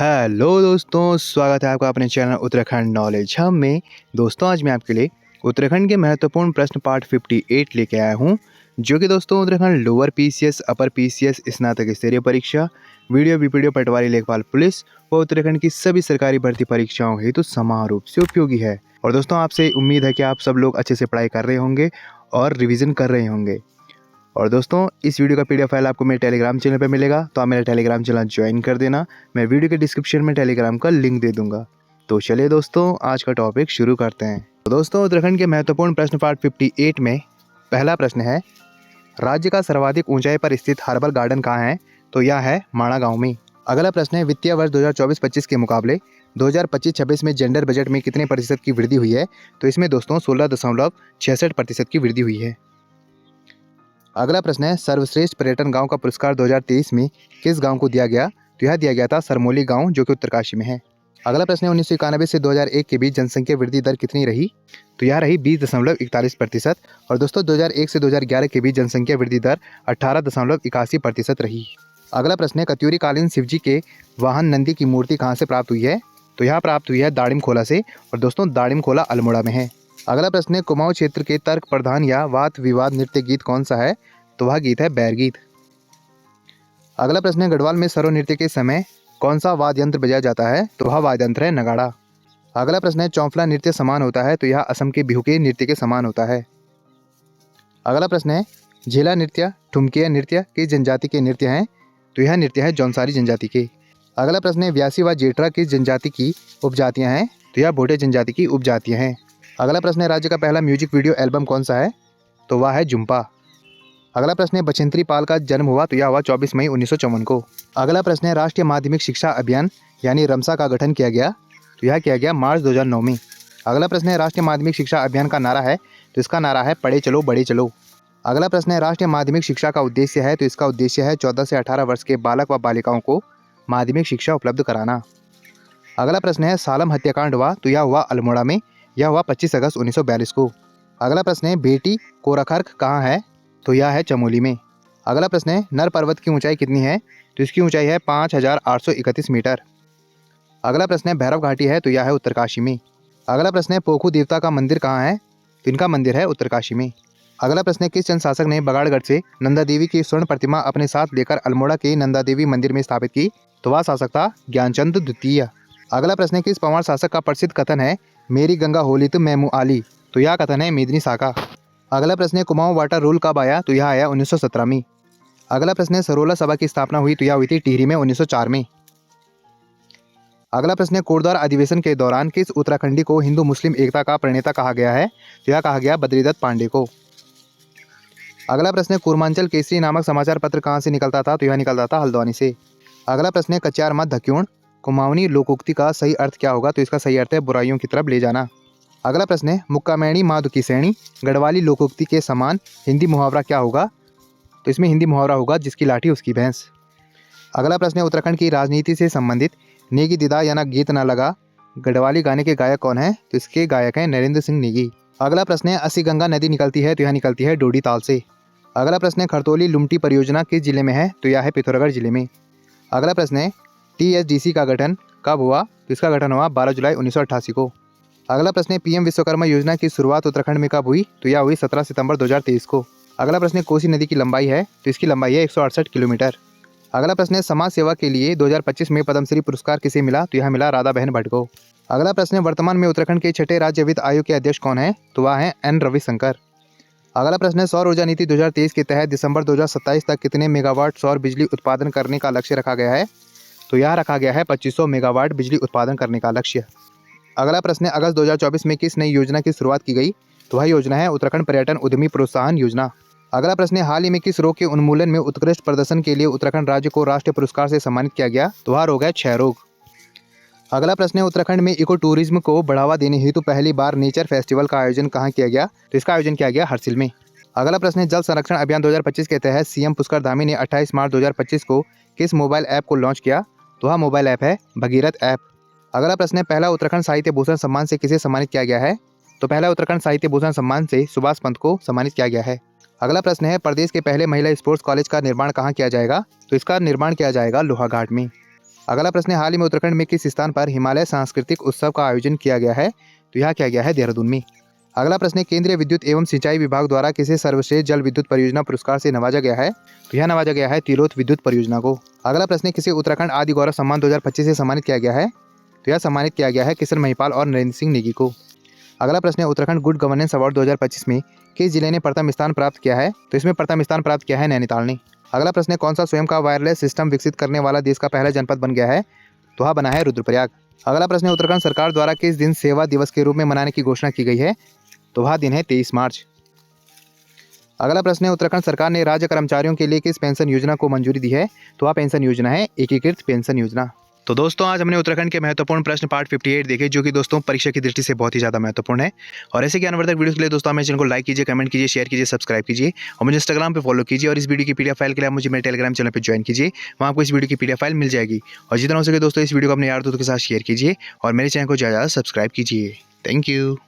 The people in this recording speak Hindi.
हेलो दोस्तों, स्वागत है आपका अपने चैनल उत्तराखंड नॉलेज हब में। दोस्तों आज मैं आपके लिए उत्तराखंड के महत्वपूर्ण प्रश्न पार्ट 58 लेके आया हूँ, जो कि दोस्तों Uttarakhand lower PCS, upper PCS, स्नातक स्तरीय परीक्षा, वीडियो बीपीडीओ पटवारी लेखपाल पुलिस व उत्तराखंड की सभी सरकारी भर्ती परीक्षाओं हेतु समान रूप से उपयोगी है। और दोस्तों आपसे उम्मीद है कि आप सब लोग अच्छे से पढ़ाई कर रहे होंगे और रिविज़न कर रहे होंगे। और दोस्तों इस वीडियो का पीडीएफ फाइल आपको मेरे टेलीग्राम चैनल पे मिलेगा, तो आप मेरा टेलीग्राम चैनल ज्वाइन कर देना। मैं वीडियो के डिस्क्रिप्शन में टेलीग्राम का लिंक दे दूंगा। तो चलिए दोस्तों आज का टॉपिक शुरू करते हैं। तो दोस्तों उत्तराखंड के महत्वपूर्ण प्रश्न पार्ट 58 में पहला प्रश्न है, राज्य का सर्वाधिक ऊंचाई पर स्थित हर्बल गार्डन कहाँ है? तो यह है माणा गाँव में। अगला प्रश्न है, वित्तीय वर्ष 2024-25 के मुकाबले 2025-26 में जेंडर बजट में कितने प्रतिशत की वृद्धि हुई है? तो इसमें दोस्तों 16.66% की वृद्धि हुई है। अगला प्रश्न है, सर्वश्रेष्ठ पर्यटन गांव का पुरस्कार 2023 में किस गांव को दिया गया? तो यह दिया गया था सरमोली गांव, जो कि उत्तरकाशी में है। अगला प्रश्न है, 1991 से 2001 के बीच जनसंख्या वृद्धि दर कितनी रही? तो यह रही 20.41%। और दोस्तों 2001 से 2011 के बीच जनसंख्या वृद्धि दर 18.81% रही। अगला प्रश्न है, कत्यूरी कालीन शिवजी के वाहन नंदी की मूर्ति कहाँ से प्राप्त हुई है? तो यह प्राप्त हुई है दाड़िम खोला से, और दोस्तों दाड़िम खोला अल्मोड़ा में है। अगला प्रश्न है, कुमाऊं क्षेत्र के तर्क प्रधान या वाद विवाद नृत्य गीत कौन सा है? तो वह गीत है बैर गीत। अगला प्रश्न है, गढ़वाल में सरो नृत्य के समय कौन सा वाद्य यंत्र बजाया जाता है? तो वह वाद्य यंत्र है नगाड़ा। अगला प्रश्न है, चौफला नृत्य समान होता है? तो यह असम के बिहू के नृत्य के समान होता है। अगला प्रश्न है, झेला नृत्य ठुमकिया नृत्य किस जनजाति के नृत्य हैं? तो यह नृत्य है जौनसारी जनजाति के। अगला प्रश्न है, व्यासी व जेठरा किस जनजाति की उपजातियां हैं? तो यह भोटे जनजाति की उपजातियां हैं। अगला प्रश्न है, राज्य का पहला म्यूजिक वीडियो एल्बम कौन सा है? तो वह है जुम्पा। अगला प्रश्न है, बछेंद्री पाल का जन्म हुआ? तो यह हुआ 24 मई 1954 को। अगला प्रश्न है, राष्ट्रीय माध्यमिक शिक्षा अभियान यानी रमसा का गठन किया गया? तो यह किया गया मार्च 2009 में। अगला प्रश्न है, राष्ट्रीय माध्यमिक शिक्षा अभियान का नारा है? तो इसका नारा है पढ़े चलो बड़े चलो। अगला प्रश्न है, राष्ट्रीय माध्यमिक शिक्षा का उद्देश्य है? तो इसका उद्देश्य है 14 से 18 वर्ष के बालक व बालिकाओं को माध्यमिक शिक्षा उपलब्ध कराना। अगला प्रश्न है, सालम हत्याकांड हुआ? तो यह हुआ अल्मोड़ा में, यह हुआ 25 अगस्त 1942 को। अगला प्रश्न है, बेटी कोराखर्क कहाँ है? तो यह है चमोली में। अगला प्रश्न है, नर पर्वत की ऊंचाई कितनी है? तो इसकी ऊंचाई है 5831 मीटर। अगला प्रश्न है, भैरव घाटी है? तो यह है उत्तरकाशी में। अगला प्रश्न है, पोखू देवता का मंदिर कहाँ है? तो इनका मंदिर है उत्तरकाशी में। अगला प्रश्न है, किस चंद शासक ने बगाड़गढ़ से नंदा देवी की स्वर्ण प्रतिमा अपने साथ लेकर अल्मोड़ा के नंदा देवी मंदिर में स्थापित की? तो वह शासक था ज्ञानचंद द्वितीय। अगला प्रश्न है, किस पंवार शासक का प्रसिद्ध कथन है मेरी गंगा होली तो मैं मुँह आली? तो यह कथन है मेदिनी शाह का। अगला प्रश्न है, कुमाऊं वाटर रूल कब आया? तो यह आया 1917 में। अगला प्रश्न है, सरोला सभा की स्थापना हुई? तो यह हुई थी टिहरी में 1904 में। अगला प्रश्न है, कोटद्वार अधिवेशन के दौरान किस उत्तराखंडी को हिंदू मुस्लिम एकता का प्रणेता कहा गया है? तो यह कहा गया बद्रीदत्त पांडे को। अगला प्रश्न है, कूर्मांचल केसरी नामक समाचार पत्र कहाँ से निकलता था? तो यह निकलता था हल्द्वानी से। अगला प्रश्न है, कच्यार मत धक्यूण कुमाऊनी लोकोक्ति का सही अर्थ क्या होगा? तो इसका सही अर्थ है बुराइयों की तरफ ले जाना। अगला प्रश्न है, मुक्कामैणी माँ दुखी सैणी गढ़वाली लोकोक्ति के समान हिंदी मुहावरा क्या होगा? तो इसमें हिंदी मुहावरा होगा जिसकी लाठी उसकी भैंस। अगला प्रश्न है, उत्तराखंड की राजनीति से संबंधित नेगी दिदा या ना गीत ना लगा गढ़वाली गाने के गायक कौन है? तो इसके गायक हैं नरेंद्र सिंह नेगी। अगला प्रश्न है, अस्सी गंगा नदी निकलती है? तो यह निकलती है डोडी ताल से। अगला प्रश्न है, खरतौली लुमटी परियोजना किस जिले में है? तो यह है पिथौरागढ़ जिले में। अगला प्रश्न है, TSDC का गठन कब हुआ? तो इसका गठन हुआ 12 जुलाई 1988 को। अगला प्रश्न है, PM विश्वकर्मा योजना की शुरुआत उत्तराखंड में कब हुई? तो यह हुई 17 सितंबर 2023 को। अगला प्रश्न है, कोसी नदी की लंबाई है? तो इसकी लंबाई है 168 किलोमीटर। अगला प्रश्न है, समाज सेवा के लिए 2025 में पद्मश्री पुरस्कार किसे मिला? तो यह मिला राधा बहन भट्ट को। अगला प्रश्न है, वर्तमान में उत्तराखंड के छठे राज्य वित्त आयोग के अध्यक्ष कौन है? तो वह है N रविशंकर। अगला प्रश्न है, सौर ऊर्जा नीति 2023 के तहत दिसंबर 2027 तक कितने मेगावाट सौर बिजली उत्पादन करने का लक्ष्य रखा गया है? तो यह रखा गया है 2500 मेगावाट बिजली उत्पादन करने का लक्ष्य। अगला प्रश्न है, अगस्त 2024 में किस नई योजना की शुरुआत की गई? तो वह योजना है उत्तराखंड पर्यटन उद्यमी प्रोत्साहन योजना। अगला प्रश्न है, हाल ही में किस रोग के उन्मूलन में उत्कृष्ट प्रदर्शन के लिए उत्तराखंड राज्य को राष्ट्रीय पुरस्कार से सम्मानित किया गया? तो वह रोग है क्षय रोग। अगला प्रश्न है, उत्तराखंड में इको टूरिज्म को बढ़ावा देने हेतु पहली बार नेचर फेस्टिवल का आयोजन कहाँ किया गया? तो इसका आयोजन किया गया हरसिल में। अगला प्रश्न है, जल संरक्षण अभियान 2025 के तहत CM पुष्कर धामी ने 28 मार्च 2025 को किस मोबाइल ऐप को लॉन्च किया? तो वह मोबाइल ऐप है भगीरथ ऐप। अगला प्रश्न है, पहला उत्तराखंड साहित्य भूषण सम्मान से किसे सम्मानित किया गया है? तो पहला उत्तराखंड साहित्य भूषण सम्मान से सुभाष पंत को सम्मानित किया गया है। अगला प्रश्न है, प्रदेश के पहले महिला स्पोर्ट्स कॉलेज का निर्माण कहाँ किया जाएगा? तो इसका निर्माण किया जाएगा लोहाघाट में। अगला प्रश्न है, हाल ही में उत्तराखंड में किस स्थान पर हिमालय सांस्कृतिक उत्सव का आयोजन किया गया है? तो यह किया गया है देहरादून में। अगला प्रश्न है, केंद्रीय विद्युत एवं सिंचाई विभाग द्वारा किसे सर्वश्रेष्ठ जल विद्युत परियोजना पुरस्कार से नवाजा गया है? तो यह नवाजा गया है तिलोत विद्युत परियोजना को। अगला प्रश्न है, किसे उत्तराखंड आदि गौरव सम्मान 2025 से सम्मानित किया गया है? तो यह सम्मानित किया गया है किशन महिपाल और नरेंद्र सिंह नेगी को। अगला प्रश्न है, उत्तराखंड गुड गवर्नेंस अवार्ड 2025 में किस जिले ने प्रथम स्थान प्राप्त किया है? तो इसमें प्रथम स्थान प्राप्त किया है नैनीताल ने। अगला प्रश्न है, कौन सा स्वयं का वायरलेस सिस्टम विकसित करने वाला देश का पहला जनपद बन गया है? तो वह बना है रुद्रप्रयाग। अगला प्रश्न है, उत्तराखंड सरकार द्वारा किस दिन सेवा दिवस के रूप में मनाने की घोषणा की गई है? तो वह दिन है 23 मार्च। अगला प्रश्न है, उत्तराखंड सरकार ने राज्य कर्मचारियों के लिए किस पेंशन योजना को मंजूरी दी है? तो वह पेंशन योजना है एकीकृत पेंशन योजना। तो दोस्तों, आज हमने उत्तराखंड के महत्वपूर्ण प्रश्न पार्ट 58 देखे, जो कि दोस्तों परीक्षा की दृष्टि से बहुत ही ज़्यादा महत्वपूर्ण है। और ऐसे ज्ञानवर्धक वीडियो के लिए दोस्तों हमारे चैनल को लाइक कीजिए, कमेंट कीजिए, शेयर कीजिए, सब्सक्राइब कीजिए और मुझे इंस्टाग्राम पे फॉलो कीजिए। और इस वीडियो की पीडीएफ फाइल के लिए आप मुझे मेरे टेलीग्राम चैनल पर ज्वाइन कीजिए, वहाँ आपको इस वीडियो की पीडीएफ फाइल मिल जाएगी। और जितना हो सके दोस्तों इस वीडियो को अपने यार दोस्तों के साथ शेयर कीजिए और मेरे चैनल को ज़्यादा सब्सक्राइब कीजिए। Thank you.